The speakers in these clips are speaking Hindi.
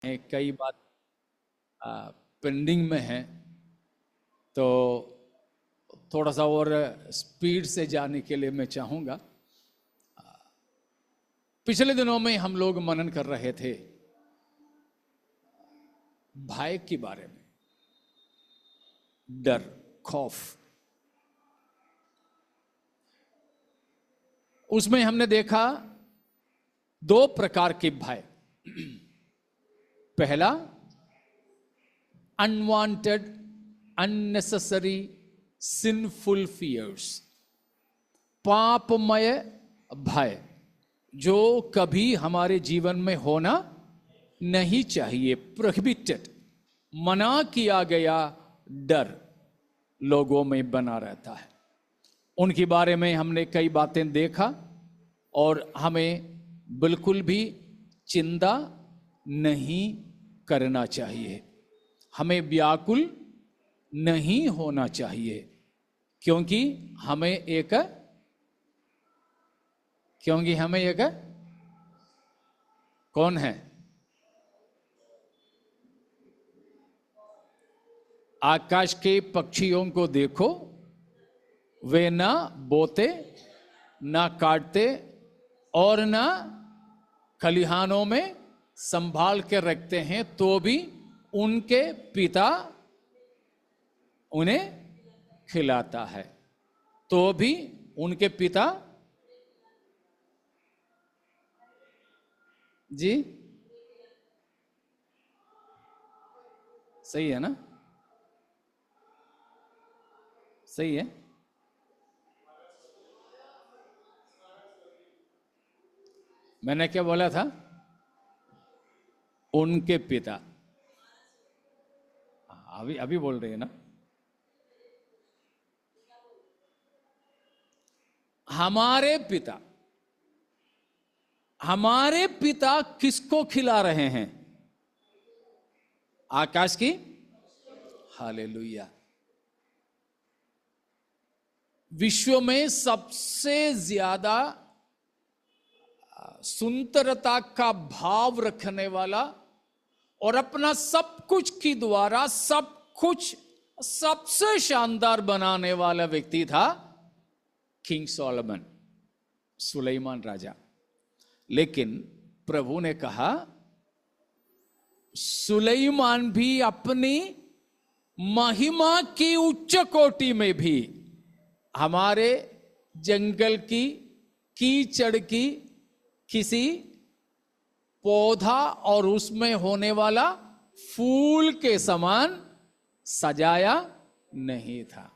कई बात पेंडिंग में है, तो थोड़ा सा और स्पीड से जाने के लिए मैं चाहूँगा। पिछले दिनों में हम लोग मनन कर रहे थे भय के बारे में, डर, खौफ। उसमें हमने देखा दो प्रकार के भय। पहला, अनवांटेड, अननेसेसरी, सिंफुल फियर्स, पापमय भय, जो कभी हमारे जीवन में होना नहीं चाहिए। प्रोहिबिटेड, मना किया गया डर लोगों में बना रहता है। उनके बारे में हमने कई बातें देखा और हमें बिल्कुल भी चिंता नहीं करना चाहिए, हमें व्याकुल नहीं होना चाहिए, क्योंकि हमें एक कौन है? आकाश के पक्षियों को देखो, वे ना बोते, ना काटते और ना खलिहानों में संभाल के रखते हैं, तो भी उनके पिता उन्हें खिलाता है। तो भी उनके पिता, जी सही है ना? सही है। मैंने क्या बोला था? उनके पिता। अभी बोल रहे हैं ना? हमारे पिता। हमारे पिता किसको खिला रहे हैं? आकाश की। हालेलुया। विश्व में सबसे ज्यादा सुंदरता का भाव रखने वाला और अपना सब कुछ के द्वारा सब कुछ सबसे शानदार बनाने वाला व्यक्ति था किंग सोलोमन, सुलेमान राजा। लेकिन प्रभु ने कहा, सुलेमान भी अपनी महिमा की उच्च कोटि में भी हमारे जंगल की कीचड़ की किसी पौधा और उसमें होने वाला फूल के समान सजाया नहीं था।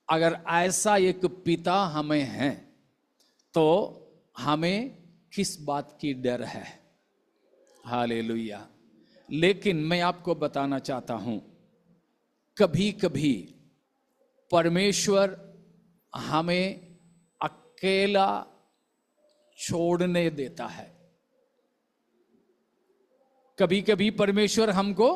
अगर ऐसा एक पिता हमें है तो हमें किस बात की डर है? हालेलुया। लेकिन मैं आपको बताना चाहता हूं, कभी कभी परमेश्वर हमें अकेला छोड़ने देता है। कभी कभी परमेश्वर हमको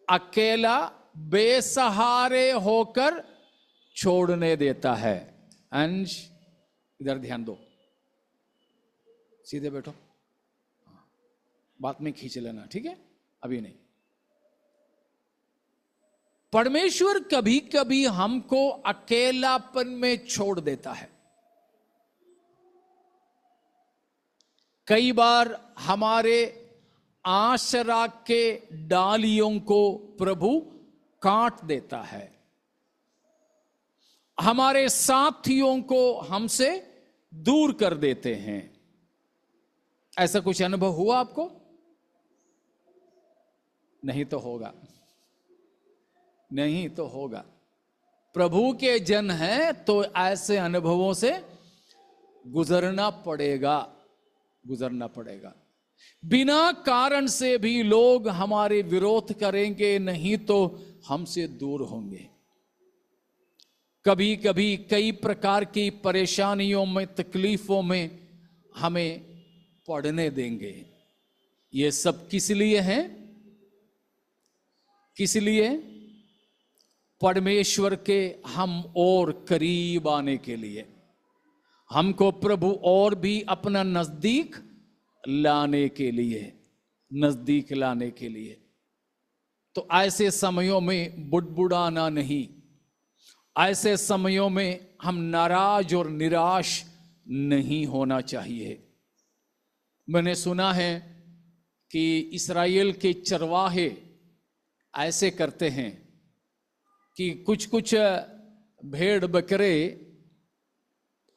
अकेला बेसहारे होकर छोड़ने देता है। अंश, इधर ध्यान दो, सीधे बैठो, बात में खींच लेना, ठीक है? अभी नहीं। परमेश्वर कभी कभी हमको अकेलापन में छोड़ देता है। कई बार हमारे आसरा के डालियों को प्रभु काट देता है। हमारे साथियों को हमसे दूर कर देते हैं। ऐसा कुछ अनुभव हुआ आपको? नहीं तो होगा, नहीं तो होगा। प्रभु के जन हैं तो ऐसे अनुभवों से गुजरना पड़ेगा, गुजरना पड़ेगा। बिना कारण से भी लोग हमारे विरोध करेंगे, नहीं तो हमसे दूर होंगे। कभी कभी कई प्रकार की परेशानियों में, तकलीफों में हमें पड़ने देंगे। ये सब किस लिए है? किस लिए? परमेश्वर के हम और करीब आने के लिए, हमको प्रभु और भी अपना नजदीक लाने के लिए, नजदीक लाने के लिए। तो ऐसे समयों में बुड़बुड़ाना नहीं, ऐसे समयों में हम नाराज और निराश नहीं होना चाहिए। मैंने सुना है कि इस्राएल के चरवाहे ऐसे करते हैं कि कुछ कुछ भेड़ बकरे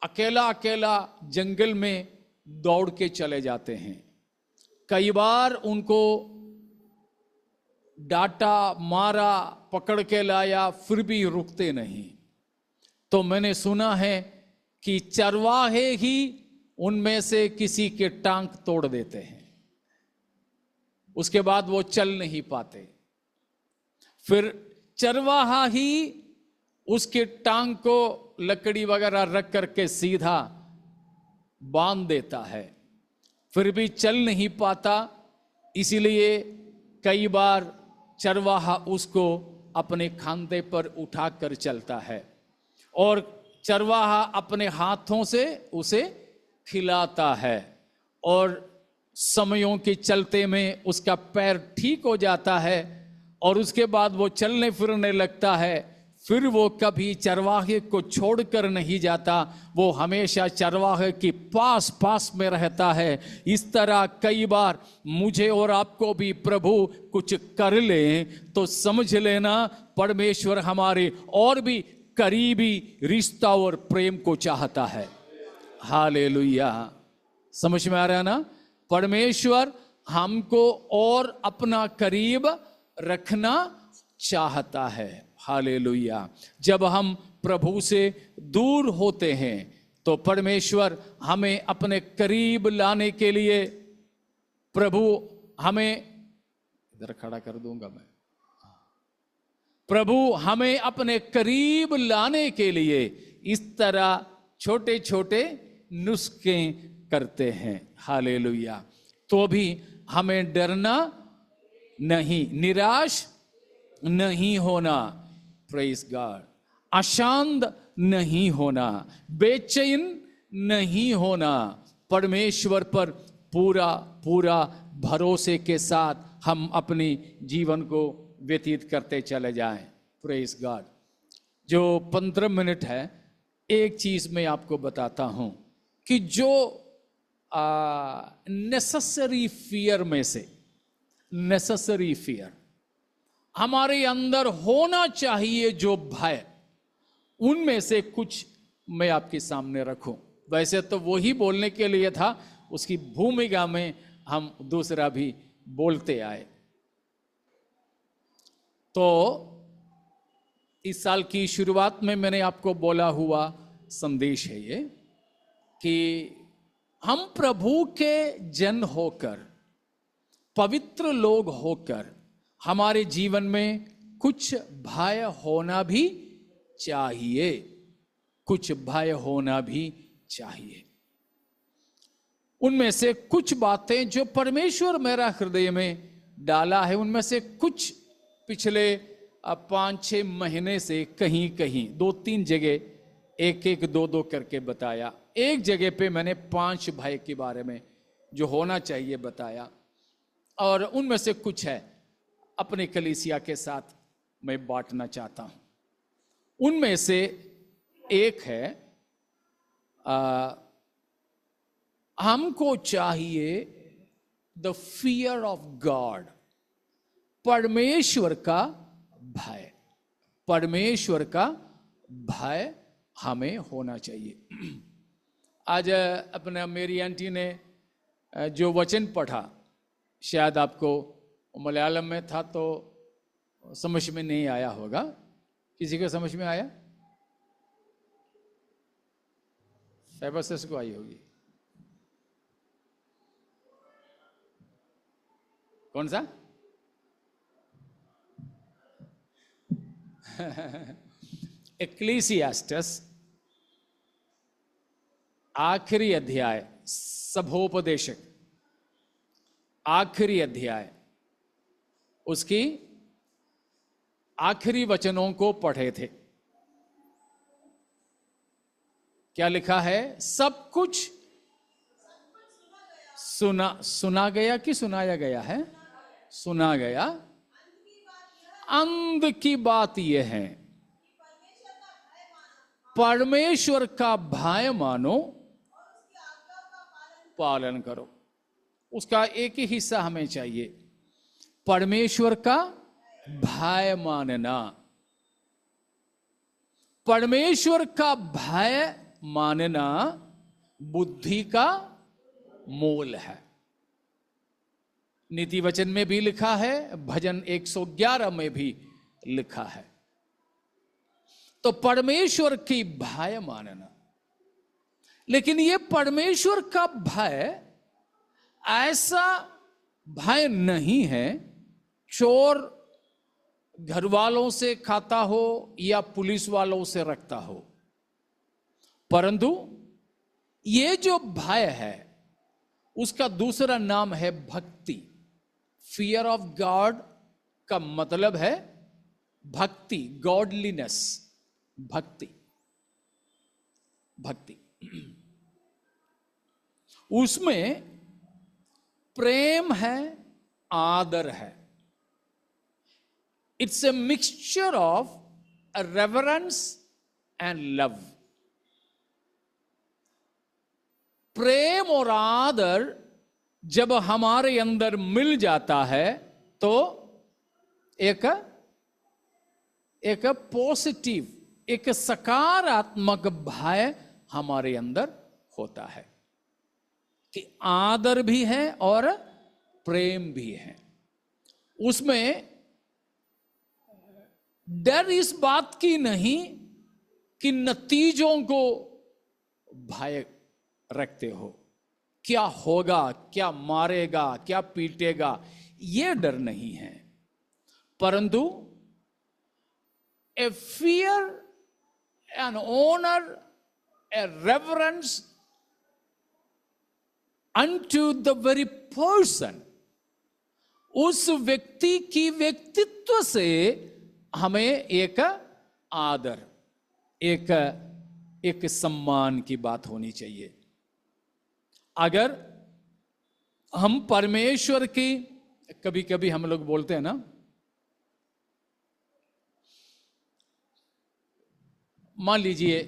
अकेला अकेला जंगल में दौड़ के चले जाते हैं। कई बार उनको डांटा, मारा, पकड़ के लाया, फिर भी रुकते नहीं। तो मैंने सुना है कि चरवाहे ही उनमें से किसी के टांग तोड़ देते हैं, उसके बाद वो चल नहीं पाते। फिर चरवाहा ही उसके टांग को लकड़ी वगैरह रख करके सीधा बांध देता है, फिर भी चल नहीं पाता। इसीलिए कई बार चरवाहा उसको अपने खांधे पर उठाकर चलता है और चरवाहा अपने हाथों से उसे खिलाता है, और समयों के चलते में उसका पैर ठीक हो जाता है और उसके बाद वो चलने फिरने लगता है। फिर वो कभी चरवाहे को छोड़कर नहीं जाता, वो हमेशा चरवाहे के पास पास में रहता है। इस तरह कई बार मुझे और आपको भी प्रभु कुछ कर ले तो समझ लेना परमेश्वर हमारे और भी करीबी रिश्ता और प्रेम को चाहता है। हालेलुया, समझ में आ रहा है ना? परमेश्वर हमको और अपना करीब रखना चाहता है। हालेलुया। जब हम प्रभु से दूर होते हैं तो परमेश्वर हमें अपने करीब लाने के लिए, प्रभु हमें, इधर खड़ा कर दूंगा मैं, प्रभु हमें अपने करीब लाने के लिए इस तरह छोटे छोटे नुस्खे करते हैं। हालेलुया। तो भी हमें डरना नहीं, निराश नहीं होना, प्रेज गॉड, अशांत नहीं होना, बेचैन नहीं होना, परमेश्वर पर पूरा पूरा भरोसे के साथ हम अपनी जीवन को व्यतीत करते चले जाएं। Praise God. जो 15 मिनट है, एक चीज मैं आपको बताता हूं कि जो नेसेसरी फियर में से, नेसेसरी फियर हमारे अंदर होना चाहिए, जो भय, उनमें से कुछ मैं आपके सामने रखूं। वैसे तो वो ही बोलने के लिए था, उसकी भूमिका में हम दूसरा भी बोलते आए। तो इस साल की शुरुआत में मैंने आपको बोला हुआ संदेश है ये कि हम प्रभु के जन होकर, पवित्र लोग होकर, हमारे जीवन में कुछ भय होना भी चाहिए, कुछ भय होना भी चाहिए। उनमें से कुछ बातें जो परमेश्वर मेरा हृदय में डाला है, उनमें से कुछ पिछले 5-6 महीने से कहीं कहीं 2-3 जगह एक 2 करके बताया। एक जगह पे मैंने 5 भय के बारे में जो होना चाहिए बताया, और उनमें से कुछ है अपने कलीसिया के साथ मैं बांटना चाहता हूं। उनमें से एक है, हमको चाहिए द फियर ऑफ गॉड, परमेश्वर का भय, परमेश्वर का भय हमें होना चाहिए। आज अपने मेरी आंटी ने जो वचन पढ़ा, शायद आपको मलयालम में था तो समझ में नहीं आया होगा। किसी को समझ में आया? फैबसस को आई होगी। कौन सा? एक्लीसियास्टस आखिरी अध्याय, सभोपदेशक आखिरी अध्याय, उसकी आखिरी वचनों को पढ़े थे। क्या लिखा है? सब कुछ सुना गया कि सुनाया गया है? सुना गया। अंत की बात यह है, परमेश्वर का भय मानो, पालन करो। उसका एक ही हिस्सा हमें चाहिए, परमेश्वर का भय मानना। परमेश्वर का भय मानना बुद्धि का मूल है। नीति वचन में भी लिखा है, भजन 111 में भी लिखा है। तो परमेश्वर की भय मानना, लेकिन यह परमेश्वर का भय ऐसा भय नहीं है चोर घर वालों से खाता हो या पुलिस वालों से रखता हो, परंतु ये जो भय है उसका दूसरा नाम है भक्ति। फियर ऑफ गॉड का मतलब है भक्ति, गॉडलीनेस, भक्ति। भक्ति उसमें प्रेम है, आदर है। It's a mixture of reverence and love. प्रेम और आदर जब हमारे अंदर मिल जाता है तो एक पॉजिटिव, एक सकारात्मक भय हमारे अंदर होता है कि आदर भी है और प्रेम भी है। उसमें डर इस बात की नहीं कि नतीजों को भय रखते हो, क्या होगा, क्या मारेगा, क्या पीटेगा, यह डर नहीं है, परंतु a fear, an honour, a reverence unto the very person. उस व्यक्ति की व्यक्तित्व से हमें एक आदर, एक सम्मान की बात होनी चाहिए। अगर हम परमेश्वर की, कभी कभी हम लोग बोलते हैं ना, मान लीजिए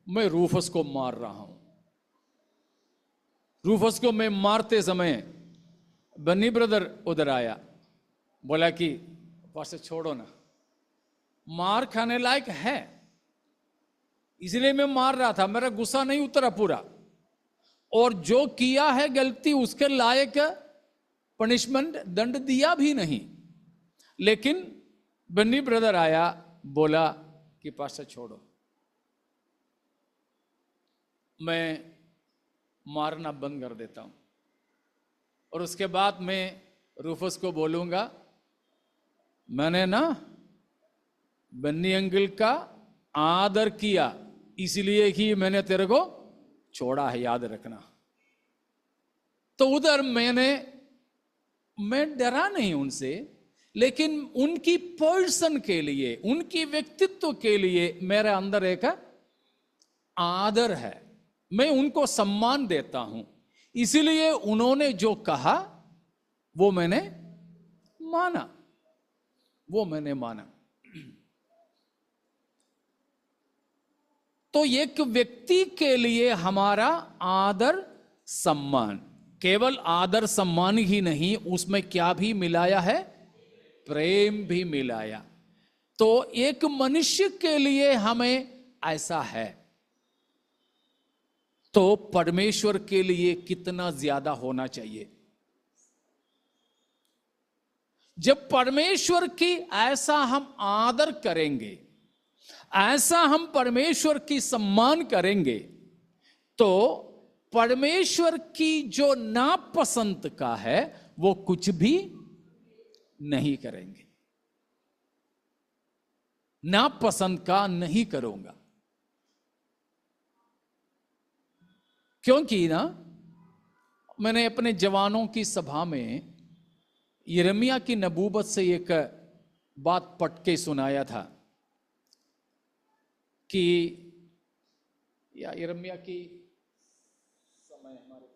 मैं रूफस को मार रहा हूं, रूफस को मैं मारते समय बन्नी ब्रदर उधर आया, बोला कि पास छोड़ो ना, मार खाने लायक है इसलिए मैं मार रहा था, मेरा गुस्सा नहीं उतरा पूरा, और जो किया है गलती उसके लायक पनिशमेंट, दंड दिया भी नहीं, लेकिन बन्नी ब्रदर आया, बोला कि पास्टर छोड़ो, मैं मारना बंद कर देता हूं, और उसके बाद मैं रूफस को बोलूंगा मैंने ना बन्नी अंकल का आदर किया इसलिए कि मैंने तेरे को छोड़ा है, याद रखना। तो उधर मैं डरा नहीं उनसे, लेकिन उनकी पर्सन के लिए, उनकी व्यक्तित्व के लिए मेरे अंदर एक आदर है, मैं उनको सम्मान देता हूं, इसलिए उन्होंने जो कहा वो मैंने माना, वो मैंने माना। तो एक व्यक्ति के लिए हमारा आदर सम्मान, केवल आदर सम्मान ही नहीं, उसमें क्या भी मिलाया है, प्रेम भी मिलाया। तो एक मनुष्य के लिए हमें ऐसा है, तो परमेश्वर के लिए कितना ज्यादा होना चाहिए। जब परमेश्वर की ऐसा हम आदर करेंगे, ऐसा हम परमेश्वर की सम्मान करेंगे, तो परमेश्वर की जो नापसंद का है वो कुछ भी नहीं करेंगे। नापसंद का नहीं करूंगा, क्योंकि ना मैंने अपने जवानों की सभा में यिर्मयाह की नबूवत से एक बात पढ़ के सुनाया था कि या यिर्मयाह की समय हमारे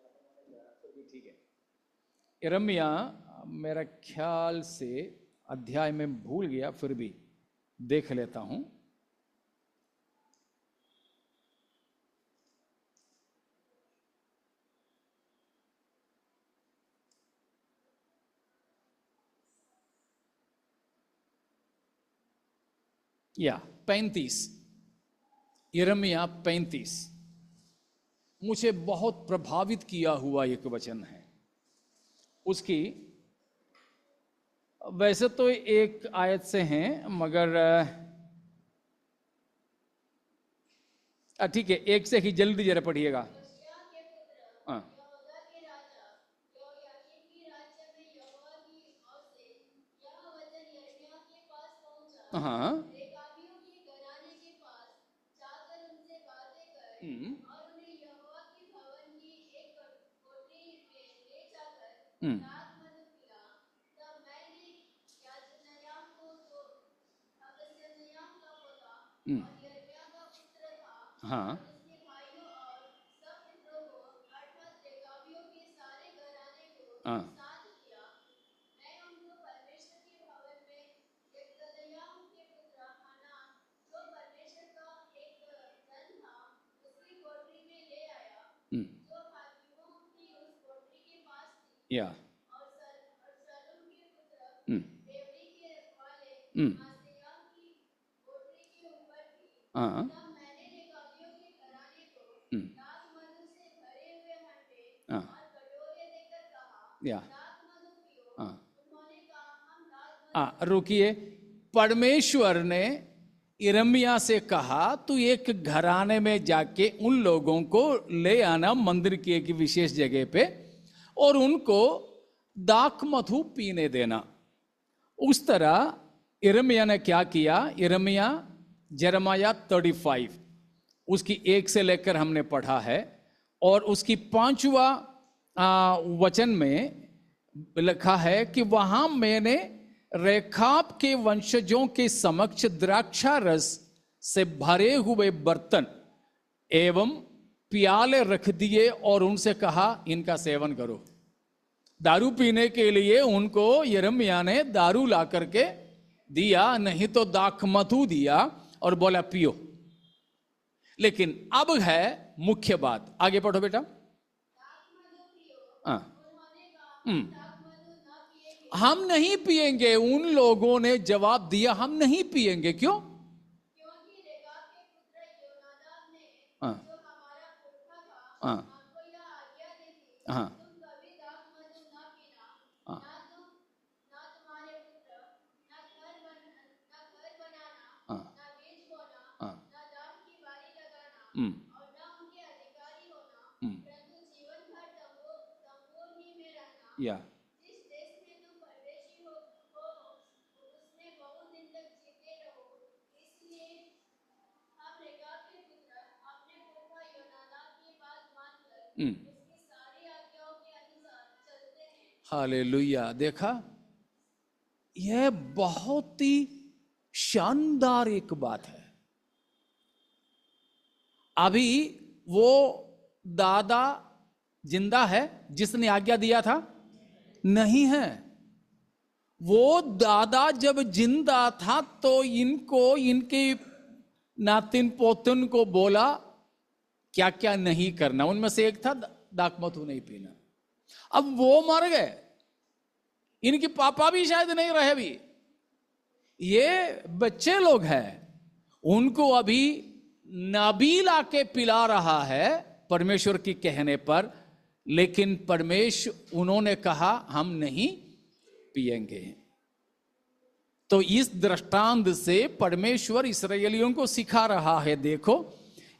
यिर्मयाह मेरा ख्याल से अध्याय में भूल गया, फिर भी देख लेता हूं। या 35, यिर्मयाह 35 मुझे बहुत प्रभावित किया हुआ एक वचन है। उसकी वैसे तो एक आयत से हैं, मगर ठीक है, एक से ही जल्दी जरा पढ़िएगा। हाँ हाँ हाँ हाँ या हाँ या रुकिए। परमेश्वर ने यिर्मयाह से कहा तू एक घराने में जाके उन लोगों को ले आना मंदिर की एक विशेष जगह पे, और उनको दाख मधु पीने देना। उस तरह यिर्मयाह ने क्या किया? यिर्मयाह 35 उसकी 1 से लेकर हमने पढ़ा है, और उसकी 5वां वचन में लिखा है कि वहां मैंने रेखाब के वंशजों के समक्ष द्राक्षा रस से भरे हुए बर्तन एवं प्याले रख दिए और उनसे कहा इनका सेवन करो। दारू पीने के लिए उनको यिर्मयाह ने दारू ला करके दिया, नहीं तो दाख मधु दिया और बोला पियो। लेकिन अब है मुख्य बात, आगे पढ़ो बेटा। हम नहीं पिएंगे। उन लोगों ने जवाब दिया हम नहीं पिएंगे। क्यों? क्योंकि रेखाब के पुत्र योनादाब ने जो हमारा पुरखा था हमको यह आज्ञा दी थी तुम कभी दाख मधु ना पीना, ना तुम्हारे पुत्र, ना घर बनाना, ना बीज बोना, ना दाख की बारी लगाना, और ना उनके अधिकारी होना, परंतु जीवन भर तंबूर ही में रहना। हालेलुया। देखा, यह बहुत ही शानदार एक बात है। अभी वो दादा जिंदा है जिसने आज्ञा दिया था? नहीं है। वो दादा जब जिंदा था तो इनको, इनके नातिन पोतन को बोला क्या क्या नहीं करना। उनमें से एक था दाख मधु नहीं पीना। अब वो मर गए, इनकी पापा भी शायद नहीं रहे भी, ये बच्चे लोग हैं, उनको अभी नबी ला के पिला रहा है परमेश्वर की कहने पर। लेकिन परमेश्वर, उन्होंने कहा हम नहीं पिएंगे। तो इस दृष्टांत से परमेश्वर इस्राएलियों को सिखा रहा है, देखो,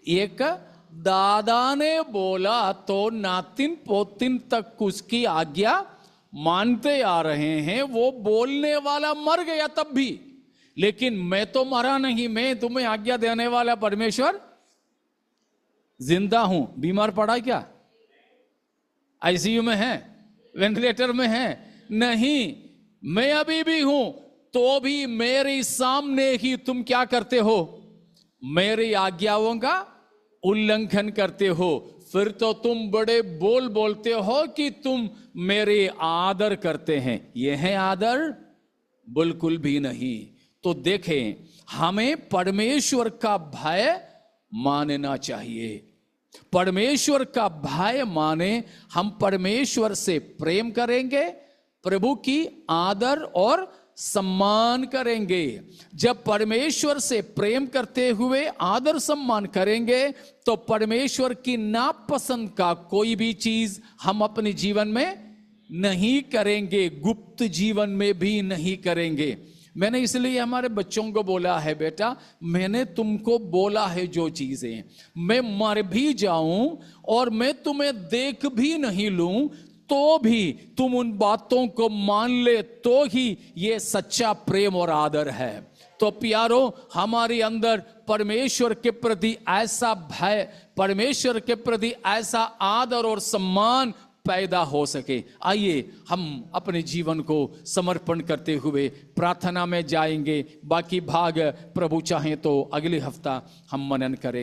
एक दादा ने बोला तो नातिन पोतिन तक उसकी आज्ञा मानते आ रहे हैं। वो बोलने वाला मर गया तब भी, लेकिन मैं तो मरा नहीं, मैं तुम्हें आज्ञा देने वाला परमेश्वर जिंदा हूं। बीमार पड़ा क्या? आईसीयू में है? वेंटिलेटर में है? नहीं, मैं अभी भी हूं, तो भी मेरे सामने ही तुम क्या करते हो? मेरी आज्ञाओं का उल्लंघन करते हो। फिर तो तुम बड़े बोल बोलते हो कि तुम मेरे आदर करते हैं। यह है आदर? बिल्कुल भी नहीं। तो देखें, हमें परमेश्वर का भय मानना चाहिए। परमेश्वर का भय माने हम परमेश्वर से प्रेम करेंगे, प्रभु की आदर और सम्मान करेंगे। जब परमेश्वर से प्रेम करते हुए आदर सम्मान करेंगे तो परमेश्वर की नापसंद का कोई भी चीज हम अपने जीवन में नहीं करेंगे, गुप्त जीवन में भी नहीं करेंगे। मैंने इसलिए हमारे बच्चों को बोला है, बेटा मैंने तुमको बोला है जो चीजें, मैं मर भी जाऊं और मैं तुम्हें देख भी नहीं लूं तो भी तुम उन बातों को मान ले, तो ही ये सच्चा प्रेम और आदर है। तो प्यारो, हमारे अंदर परमेश्वर के प्रति ऐसा भय, परमेश्वर के प्रति ऐसा आदर और सम्मान पैदा हो सके। आइए हम अपने जीवन को समर्पण करते हुए प्रार्थना में जाएंगे। बाकी भाग प्रभु चाहे तो अगले हफ्ता हम मनन करें।